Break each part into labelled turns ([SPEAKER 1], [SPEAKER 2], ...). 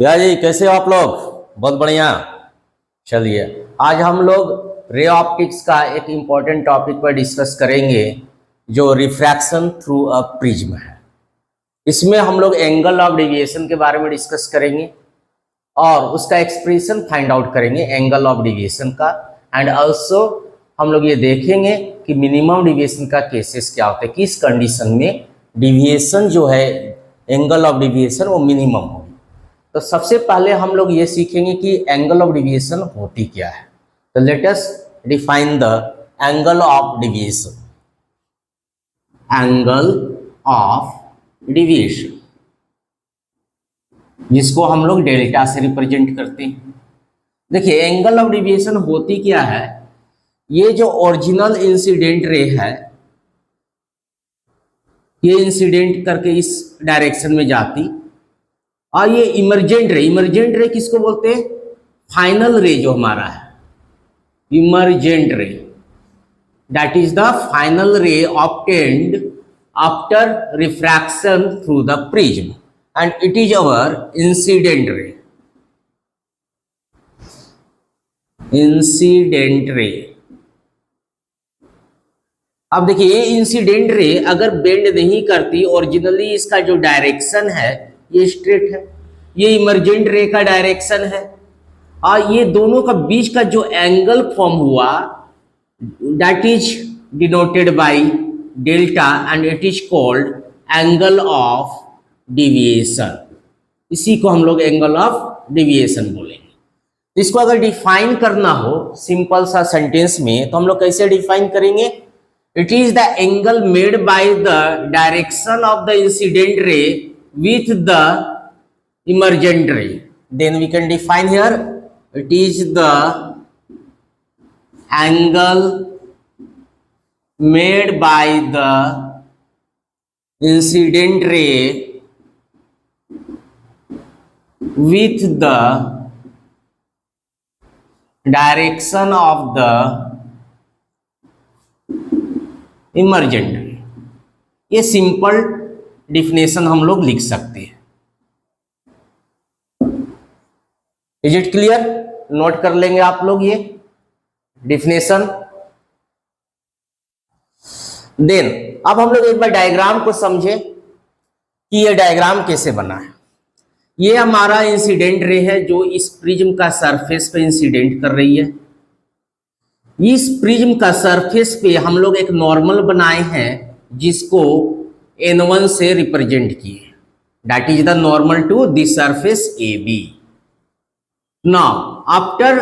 [SPEAKER 1] भैया जी कैसे हो आप लोग? बहुत बढ़िया। चलिए आज हम लोग रे ऑप्टिक्स का एक इम्पॉर्टेंट टॉपिक पर डिस्कस करेंगे जो रिफ्रैक्शन थ्रू अ प्रिज्म है। इसमें हम लोग एंगल ऑफ डेविएशन के बारे में डिस्कस करेंगे और उसका एक्सप्रेशन फाइंड आउट करेंगे एंगल ऑफ डेविएशन का। एंड ऑल्सो हम लोग ये देखेंगे कि मिनिमम डेविएशन का केसेस क्या होते हैं, किस कंडीशन में डेविएशन जो है एंगल ऑफ डेविएशन वो मिनिमम हो। तो सबसे पहले हम लोग ये सीखेंगे कि एंगल ऑफ डेविएशन होती क्या है। तो let us define the angle of deviation. Angle of deviation जिसको हम लोग डेल्टा से रिप्रेजेंट करते हैं। देखिए एंगल ऑफ डेविएशन होती क्या है, ये जो ओरिजिनल इंसिडेंट रे है ये इंसिडेंट करके इस डायरेक्शन में जाती और ये इमर्जेंट रे किसको बोलते हैं? फाइनल रे जो हमारा है emergent ray, that is the final ray obtained after refraction through the prism and it is our incident ray. Incident ray, अब देखिए ये इंसिडेंट रे अगर बेंड नहीं करती, ओरिजिनली इसका जो डायरेक्शन है ये स्ट्रेट है, ये इमर्जेंट रे का डायरेक्शन है और ये दोनों का बीच का जो एंगल फॉर्म हुआ that is denoted by delta and it is called angle of deviation. इसी को हम लोग एंगल ऑफ डेविएशन बोलेंगे। इसको अगर डिफाइन करना हो सिंपल सा सेंटेंस में तो हम लोग कैसे डिफाइन करेंगे? It is the angle made by the direction of the incident ray with the emergent ray. Then we can define here it is the angle made by the incident ray with the direction of the emergent ray. ये simple definition हम लोग लिख सकते हैं। Is it clear? Note कर लेंगे आप लोग ये डिफिनेशन। देन अब हम लोग एक बार डायग्राम को समझे कि ये डायग्राम कैसे बना है। ये हमारा इंसिडेंट रे है जो इस प्रिज्म का सरफेस पे इंसिडेंट कर रही है। इस प्रिज्म का सरफेस पे हम लोग एक नॉर्मल बनाए हैं जिसको N1 से रिप्रेजेंट किए, that is the normal to this surface AB। Now after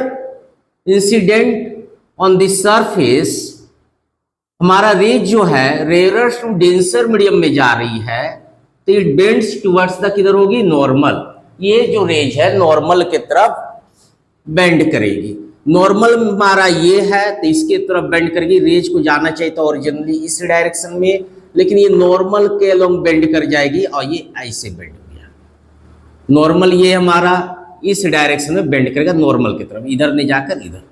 [SPEAKER 1] incident on this surface हमारा रेज जो है रेयर टू डेंसर मीडियम में जा रही है तो इट बेंड्स टुवर्ड्स द किधर होगी? नॉर्मल। ये जो रेज है नॉर्मल के तरफ बेंड करेगी। नॉर्मल हमारा ये है तो इसके तरफ बेंड करेगी। रेज को जाना चाहिए तो ओरिजिनली इस डायरेक्शन में, लेकिन ये नॉर्मल के अलोंग बेंड कर जाएगी और ये ऐसे बेंड हो गया। नॉर्मल ये हमारा इस डायरेक्शन में बेंड करेगा नॉर्मल की तरफ, इधर नहीं जाकर इधर।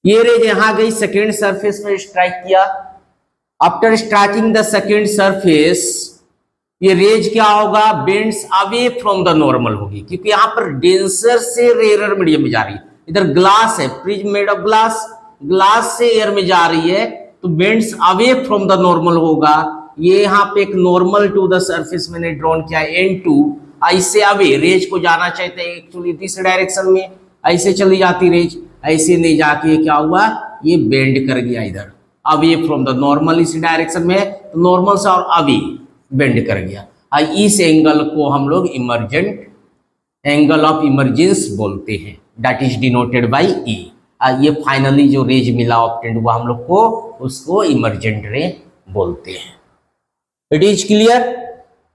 [SPEAKER 1] ये रेज यहां गई, सेकेंड सरफेस में स्ट्राइक किया। After striking the second surface ये रेज क्या होगा? Bends away from the normal होगी, क्योंकि यहाँ पर डेंसर से रेयर मीडियम में जा रही है। इधर ग्लास है, prism made of glass, glass से एयर में जा रही है तो bends away from the normal होगा। ये यहाँ पे एक नॉर्मल टू द सरफेस मैंने ड्रॉन किया N2, ऐसे अवे रेज को जाना चाहिए एक्चुअली दिस डायरेक्शन में, ऐसे चली जाती रेज, ऐसे नहीं जाके क्या हुआ? ये बेंड कर गया इधर अवे फ्रॉम द नॉर्मल। इस डायरेक्शन में तो नॉर्मल से और अवे बेंड कर गया। इस एंगल को हम लोग इमर्जेंट एंगल ऑफ इमर्जेंस बोलते हैं, that is denoted by E। ये फाइनली जो रेज मिला ऑब्टेंड हुआ हम लोग को उसको इमर्जेंट रे बोलते हैं। It is clear?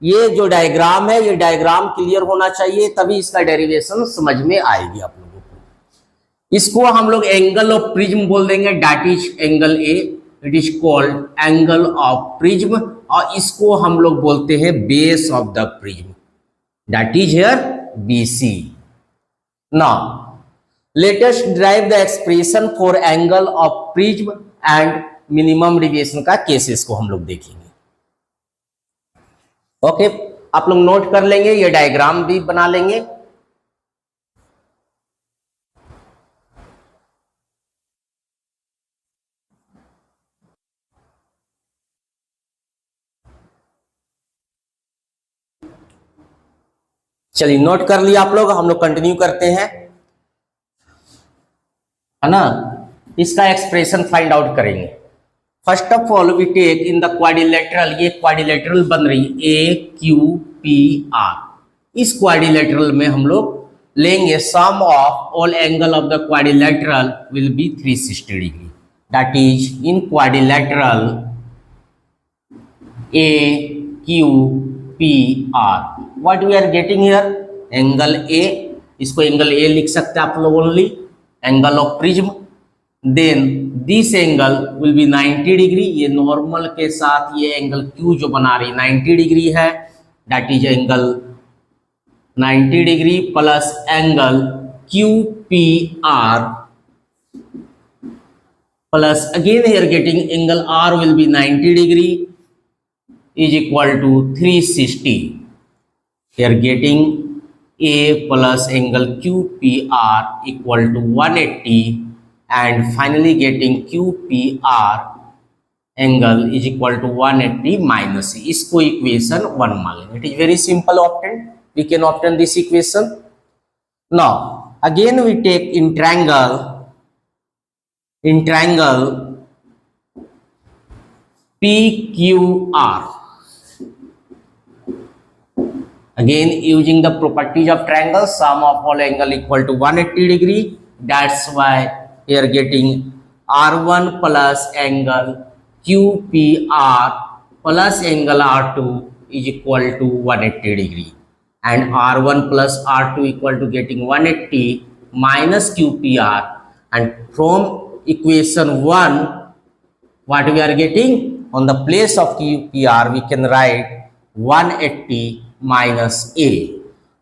[SPEAKER 1] ये जो डायग्राम है ये डायग्राम क्लियर होना चाहिए तभी इसका डेरिवेशन समझ में आएगी आप लोगों को। इसको हम लोग एंगल ऑफ प्रिज्म बोल देंगे, that is angle A। It is called angle of prism और इसको हम लोग बोलते हैं base of the prism, that is here BC। Now let us derive the expression for angle of prism and minimum deviation का cases को हम लोग देखेंगे। ओके, आप लोग नोट कर लेंगे, ये डायग्राम भी बना लेंगे चलिए नोट कर लिया आप लोग, हम लोग कंटिन्यू करते हैं, है ना। इसका एक्सप्रेशन फाइंड आउट करेंगे। First of all we take in the quadrilateral, ये क्वाड्रिलेटरल बन रही ए क्यू पी आर। इस क्वाड्रिलेटरल में हम लोग लेंगे sum of all angle of the quadrilateral will be 360 degree. That is in quadrilateral A Q P R, what we are getting here, angle A, इसको angle A लिख सकते हैं आप लोग only, angle of prism. Then this angle will be 90 degree, ये normal के साथ ये एंगल क्यू जो बना रही 90 डिग्री है, that is angle 90 degree plus angle Q P are plus again here getting angle R will be 90 degree is equal to 360. Here getting A plus angle QPR equal to 180 and finally getting QPR angle is equal to 180 minus C. इसको equation 1 मान लेंगे. It is very simple obtained. We can obtain this equation. Now again we take in triangle PQR. Again using the properties of triangle, sum of all angle equal to 180 degree. That's why we are getting R1 plus angle QPR plus angle R2 is equal to 180 degree, and R1 plus R2 equal to getting 180 minus QPR, and from equation 1 what we are getting, on the place of QPR we can write 180 minus A.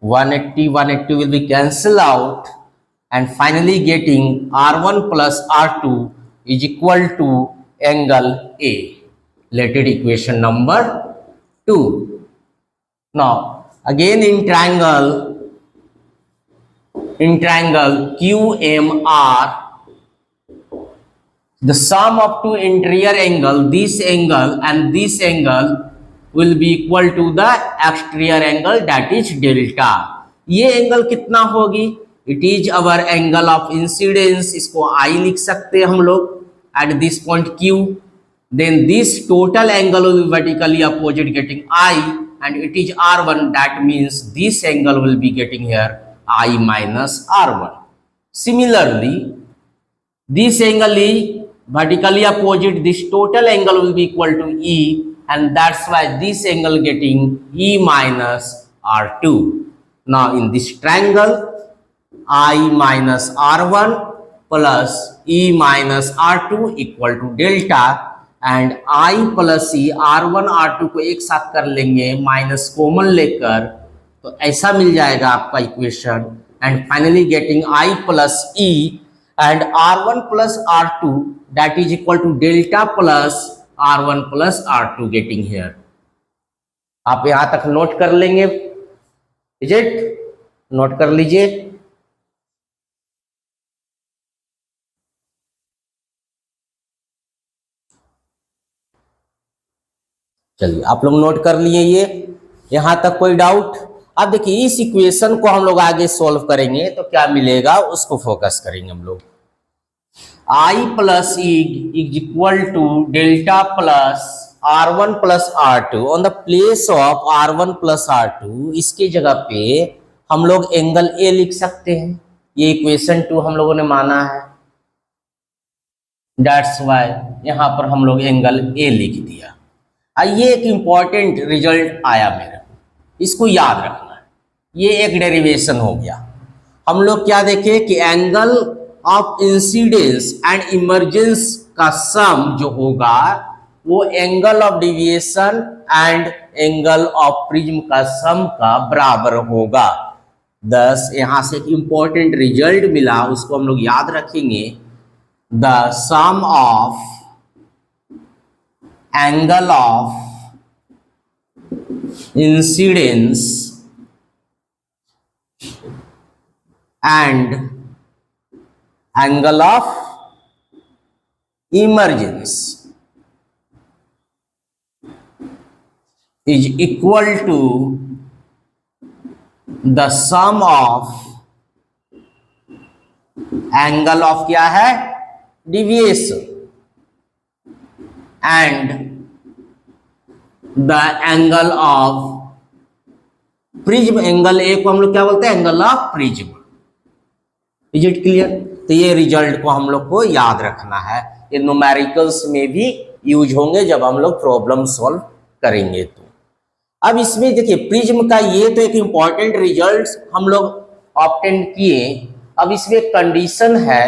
[SPEAKER 1] 180 will be cancelled out, and finally getting R1 plus R2 is equal to angle A. Let it equation number 2. Now again in triangle QMR, the sum of two interior angle, this angle and this angle will be equal to the exterior angle, that is delta. ये angle कितना होगी, it is our angle of incidence, इसको I लिख सकते हैं हम लोग at this point Q. Then this total angle will be vertically opposite getting I, and it is R1, that means this angle will be getting here I minus R1. Similarly this angle is vertically opposite, this total angle will be equal to E, and that's why this angle getting E minus R2. Now in this triangle I minus R1 plus E minus R2 equal to delta, and I plus E, R1 R2 को एक साथ कर लेंगे minus common लेकर, तो ऐसा मिल जाएगा आपका equation, and finally getting I plus E and R1 plus R2 that is equal to delta plus R1 plus R2 getting here. आप यहां तक नोट कर लेंगे, इज इट, नोट कर लीजिए। चलिए आप लोग नोट कर लिए ये, यहां तक कोई डाउट? अब देखिए इस इक्वेशन को हम लोग आगे सॉल्व करेंगे तो क्या मिलेगा उसको फोकस करेंगे हम लोग। I plus E is equal to delta plus R1 plus R2. On the place of R1 plus R2, इसके जगह पे हम लोग एंगल A लिख सकते हैं, ये इक्वेशन 2 हम लोगों ने माना है, That's why यहाँ पर हम लोग एंगल A लिख दिया। ये एक इंपॉर्टेंट रिजल्ट आया मेरा, इसको याद रखना है, ये एक डेरिवेशन हो गया। हम लोग क्या देखे कि angle of incidence and emergence का सम जो होगा वो angle of deviation and angle of prism का सम का बराबर होगा। थस यहां से एक इंपॉर्टेंट रिजल्ट मिला, उसको हम लोग याद रखेंगे। The sum of angle of incidence and angle of emergence is equal to the sum of angle of क्या है, deviation, and the angle of prism. Angle A को हम लोग क्या बोलते हैं, angle of prism. Is it clear? तो ये रिजल्ट को हम लोग को याद रखना है, ये न्यूमेरिकल्स में भी यूज होंगे जब हम लोग प्रॉब्लम सॉल्व करेंगे। तो अब इसमें देखिए प्रिज्म का ये तो एक इंपॉर्टेंट रिजल्ट हम लोग ऑब्टेन किए। अब इसमें कंडीशन है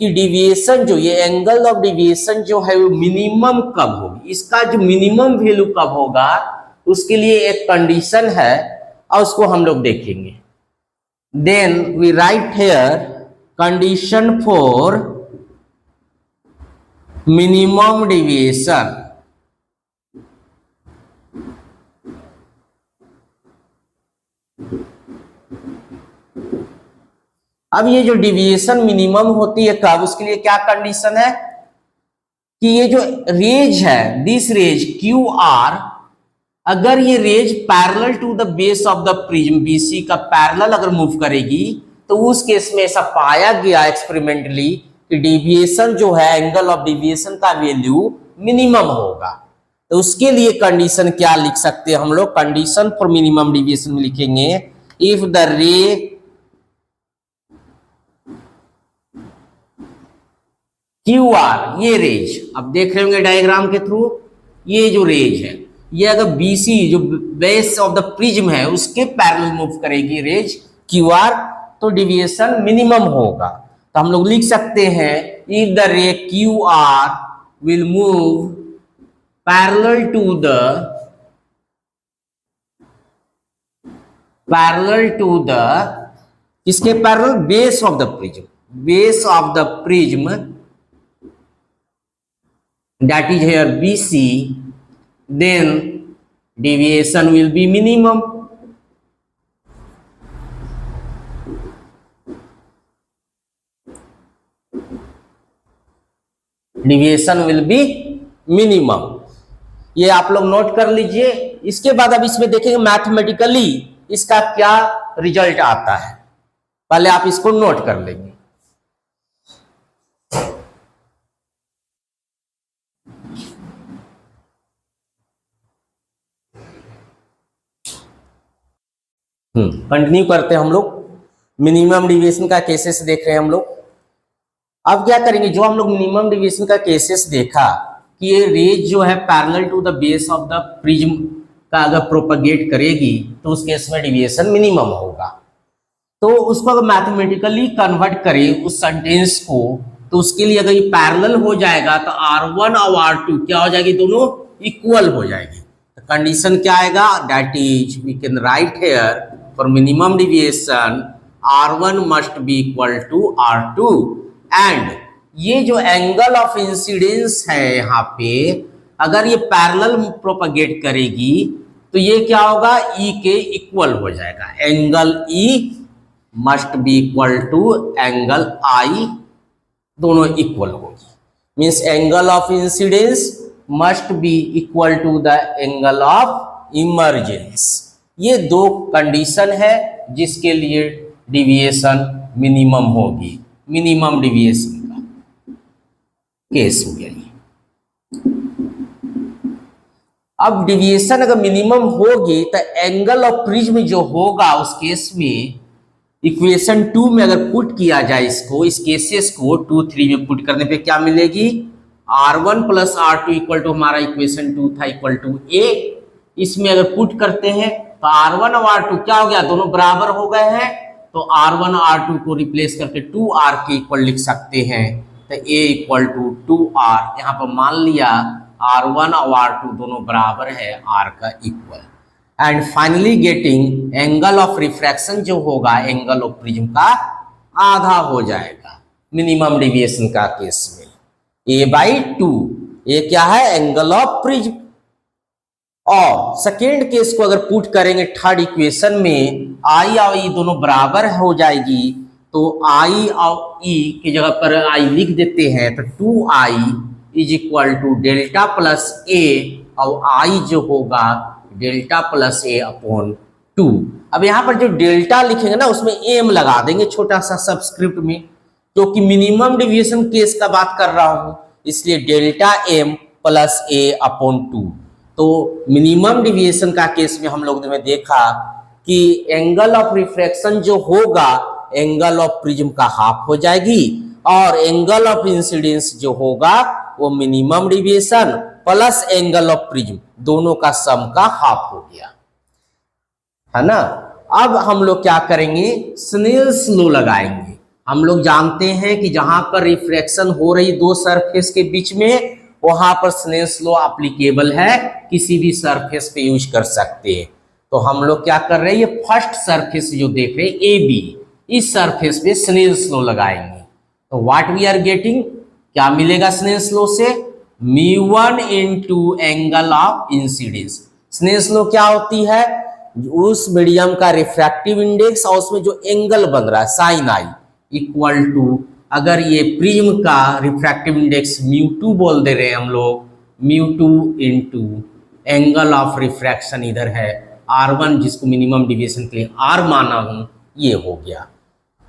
[SPEAKER 1] कि डिविएशन जो ये एंगल ऑफ डिविएशन जो है वो मिनिमम कब होगी, इसका जो मिनिमम वैल्यू कब होगा उसके लिए एक कंडीशन है और उसको हम लोग देखेंगे। Then we write here condition for minimum deviation. अब ये जो डिविएशन मिनिमम होती है कब, उसके लिए क्या कंडीशन है कि ये जो रेज है, दिस रेज क्यू आर, अगर ये rays parallel to the base of the prism BC का पैरेलल अगर मूव करेगी तो उस केस में ऐसा पाया गया एक्सपेरिमेंटली कि डिविएशन जो है, एंगल ऑफ डिविएशन का वैल्यू मिनिमम होगा। तो उसके लिए कंडीशन क्या लिख सकते हैं हम लोग, कंडीशन फॉर मिनिमम डिविएशन में लिखेंगे if the ray Q are, ये रेज अब देख रहे होंगे डायग्राम के थ्रू, ये जो रेज है ये अगर बीसी जो बेस ऑफ द प्रिज्म है उसके पैरेलल मूव करेगी रेज क्यू आर, तो डिविएशन मिनिमम होगा। तो हम लोग लिख सकते हैं if the ray Q R will move parallel to the किसके parallel, base of the prism, base of the prism that is here BC, then deviation will be minimum. Deviation will be minimum. ये आप लोग note कर लीजिए। इसके बाद अब इसमें देखेंगे मैथमेटिकली इसका क्या रिजल्ट आता है, पहले आप इसको नोट कर लेंगे। कंटिन्यू करते हैं हम लोग, मिनिमम डिविएशन का केसेस देख रहे हैं हम लोग। अब क्या करेंगे, जो हम लोग मिनिमम डिविएशन का केसेस देखा कि ये रेज जो है parallel to the base of the prism का अगर प्रोपगेट करेगी तो उस केस में डिविएशन मिनिमम होगा। तो उसको अगर मैथमेटिकली कन्वर्ट करें उस सेंटेंस को, तो उसके लिए अगर ये पैरेलल हो जाएगा तो R1 और R2 क्या हो जाएगी, दोनों इक्वल हो जाएगी। तो कंडीशन क्या आएगा, that is we can write here for minimum deviation R1 must be equal to R2 and ये जो एंगल ऑफ इंसिडेंस है यहाँ पे अगर ये पैरेलल प्रोपगेट करेगी तो ये क्या होगा, E के इक्वल हो जाएगा। Angle E must be equal to angle I, दोनों इक्वल होगी, means angle of incidence must be equal to the angle of emergence. ये दो कंडीशन है जिसके लिए डिविएशन मिनिमम होगी, मिनिमम डिविएशन का केस हो गया ये। अब डिविएशन अगर मिनिमम होगी तो एंगल ऑफ प्रिज्म जो होगा उस केस में इक्वेशन 2 में अगर पुट किया जाए इसको, इस केसेस को 2, 3 में पुट करने पे क्या मिलेगी, R1 plus R2 equal to हमारा इक्वेशन 2 था इक्वल टू A। इसमें अगर पुट करते हैं तो R1 और R2 क्या हो गया, दोनों बराबर हो गए हैं, तो R1 और R2 को रिप्लेस करके 2R के इक्वल लिख सकते हैं। तो A इक्वल टू 2R, यहाँ पर मान लिया R1 और R2 दोनों बराबर है R का equal. And finally getting angle of refraction जो होगा एंगल ऑफ प्रिज्म का आधा हो जाएगा मिनिमम डिविएशन का केस में, A/2। ये क्या है, एंगल ऑफ प्रिज्म। और सेकेंड केस को अगर पुट करेंगे थर्ड इक्वेशन में, I और E दोनों बराबर हो जाएगी, तो I और E की जगह पर I लिख देते हैं, तो 2I is equal to delta plus A, और I जो होगा डेल्टा प्लस A अपॉन 2। अब यहाँ पर जो डेल्टा लिखेंगे ना उसमें एम लगा देंगे छोटा सा सबस्क्रिप्ट में, क्योंकि मिनिमम डिविएशन केस का बात कर रहा हूं, इसलिए delta M plus A upon 2। तो मिनिमम डिविएशन का केस में हम लोगों ने देखा कि एंगल ऑफ रिफ्रैक्शन जो होगा एंगल ऑफ प्रिज्म का हाफ हो जाएगी, और एंगल ऑफ इंसिडेंस जो होगा वो minimum deviation plus angle of prism दोनों का सम का हाफ हो गया, है ना। अब हम लोग क्या करेंगे, स्नेल्स लॉ लगाएंगे। हम लोग जानते हैं कि जहां पर रिफ्रैक्शन हो रही दो सरफेस के बीच में वहां पर स्नेल्स लॉ एप्लीकेबल है, किसी भी सरफेस पे यूज कर सकते हैं। तो हम लोग क्या कर रहे हैं, ये फर्स्ट सरफेस जो देख रहे हैं ए बी, इस सरफेस पे स्नेल्स लॉ लगाएंगे। तो व्हाट वी आर गेटिंग, क्या मिलेगा स्नेल्स लॉ से, μ1 into angle of incidence. Snell's law क्या होती है, उस मीडियम का रिफ्रैक्टिव इंडेक्स और उसमें जो एंगल बन रहा है साइन आई इक्वल टू, अगर ये प्रिज्म का रिफ्रैक्टिव इंडेक्स μ2 बोल दे रहे हैं हम लोग, μ2 इंटू एंगल ऑफ रिफ्रैक्शन इधर है R1, जिसको मिनिमम डिविएशन के लिए R माना हूं, ये हो गया।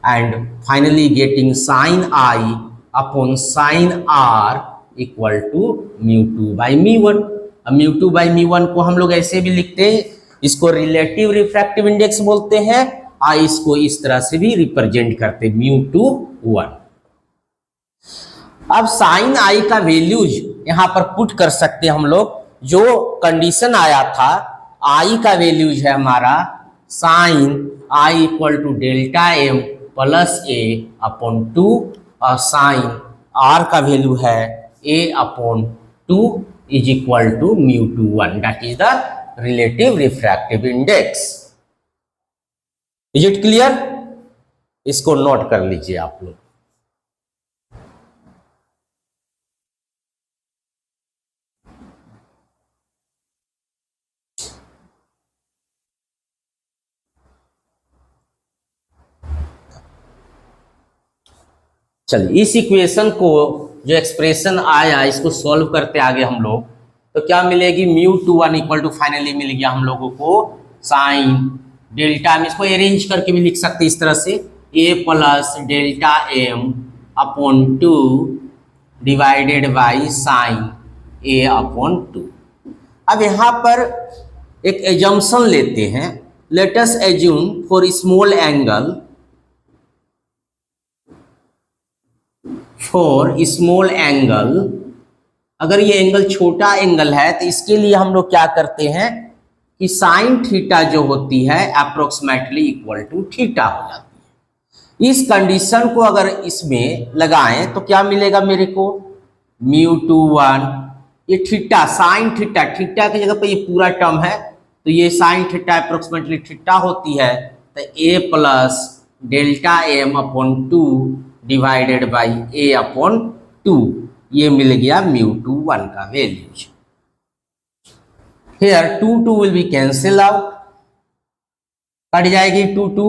[SPEAKER 1] And finally getting sine I upon sine R equal to μ2 by μ1। अब μ2 बाई μ1 को हम लोग ऐसे भी लिखते हैं, इसको रिलेटिव रिफ्रैक्टिव इंडेक्स बोलते हैं, और इसको इस तरह से भी रिप्रेजेंट करते μ2 1। अब साइन आई का वैल्यूज यहां पर पुट कर सकते हैं हम लोग। जो कंडीशन आया था, आई का वैल्यूज है हमारा sine I equal to delta M plus A upon 2, और साइन आर का वैल्यू है A upon 2 is equal to μ2 1, that is the relative refractive index. Is it clear, इसको नोट कर लीजिए आप लोग। चलिए इस इक्वेशन को, जो एक्सप्रेशन आया इसको सॉल्व करते आगे हम लोग, तो क्या मिलेगी, μ2 1 इक्वल टू फाइनली मिल गया हम लोगों को साइन डेल्टा में, इसको अरेंज करके भी लिख सकते इस तरह से, a plus delta M upon 2 divided by sine a upon 2। अब यहाँ पर एक एजम्पशन लेते हैं, let us assume for small angle, for small angle, अगर ये एंगल छोटा एंगल है तो इसके लिए हम लोग क्या करते हैं कि साइन थीटा जो होती है अप्रोक्सीमेटली इक्वल टू थीटा हो जाती है। इस कंडीशन को अगर इसमें लगाएं तो क्या मिलेगा मेरे को, μ2 1, ये थीटा साइन थीटा, थीटा की जगह पे ये पूरा टर्म है तो ये साइन थीटा अप्रोक्सीमेटली थीटा होती है, तो a plus delta M upon 2 divided by a upon 2, ये मिल गया μ2 1 का values. Here 2 will be cancel out, cut जाएगी 2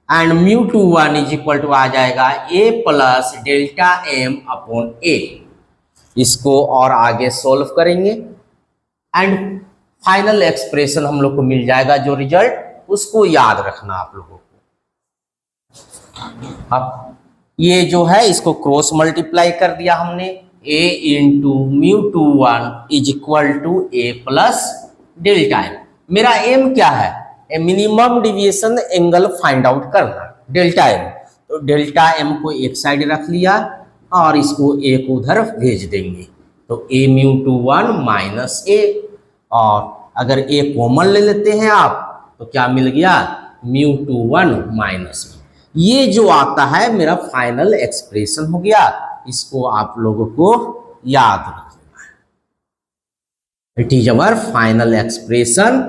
[SPEAKER 1] एंड μ2 1 इज इक्वल टू आ जाएगा a plus delta M upon a। इसको और आगे सॉल्व करेंगे एंड फाइनल एक्सप्रेशन हम लोग को मिल जाएगा, जो रिजल्ट उसको याद रखना आप लोगों को। अब ये जो है इसको क्रॉस मल्टीप्लाई कर दिया हमने, a into μ2 1 is equal to a plus delta M. मेरा एम क्या है, minimum deviation angle find out करना, डेल्टा एम। तो डेल्टा एम को एक साइड रख लिया और इसको a को उधर भेज देंगे, तो a μ2 1 माइनस a, और अगर a कॉमन ले लेते हैं आप तो क्या मिल गया, μ2 1 माइनस में। ये जो आता है मेरा फाइनल एक्सप्रेशन हो गया, इसको आप लोगों को याद रखना है। It is our final expression.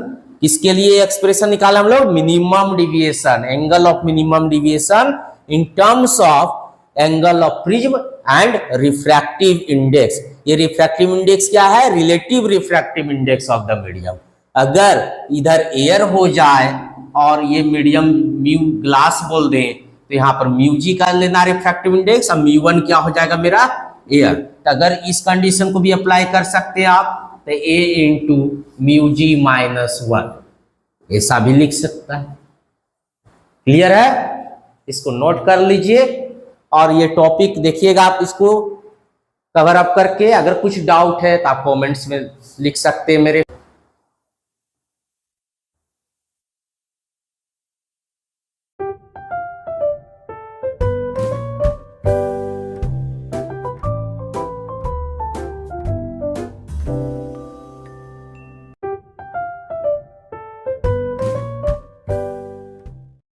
[SPEAKER 1] किसके लिए एक्सप्रेशन निकाला हम लोग, minimum deviation, angle of minimum deviation in terms of angle of prism and refractive index. ये रिफ्रैक्टिव इंडेक्स क्या है, relative refractive index of the medium. अगर इधर एयर हो जाए और ये मीडियम म्यू ग्लास बोल दें तो यहाँ पर μg का लेना रिफ्रैक्टिव इंडेक्स, और μ1 क्या हो जाएगा मेरा एयर। तो अगर इस कंडीशन को भी अप्लाई कर सकते हैं आप, तो a इंटू μg माइनस 1 ऐसा भी लिख सकता है। क्लियर है? इसको नोट कर लीजिए और ये टॉपिक देखिएगा, आप इसको कवर अप करके। अगर कुछ डाउट है तो आप कमेंट्स में लिख सकते हैं मेरे।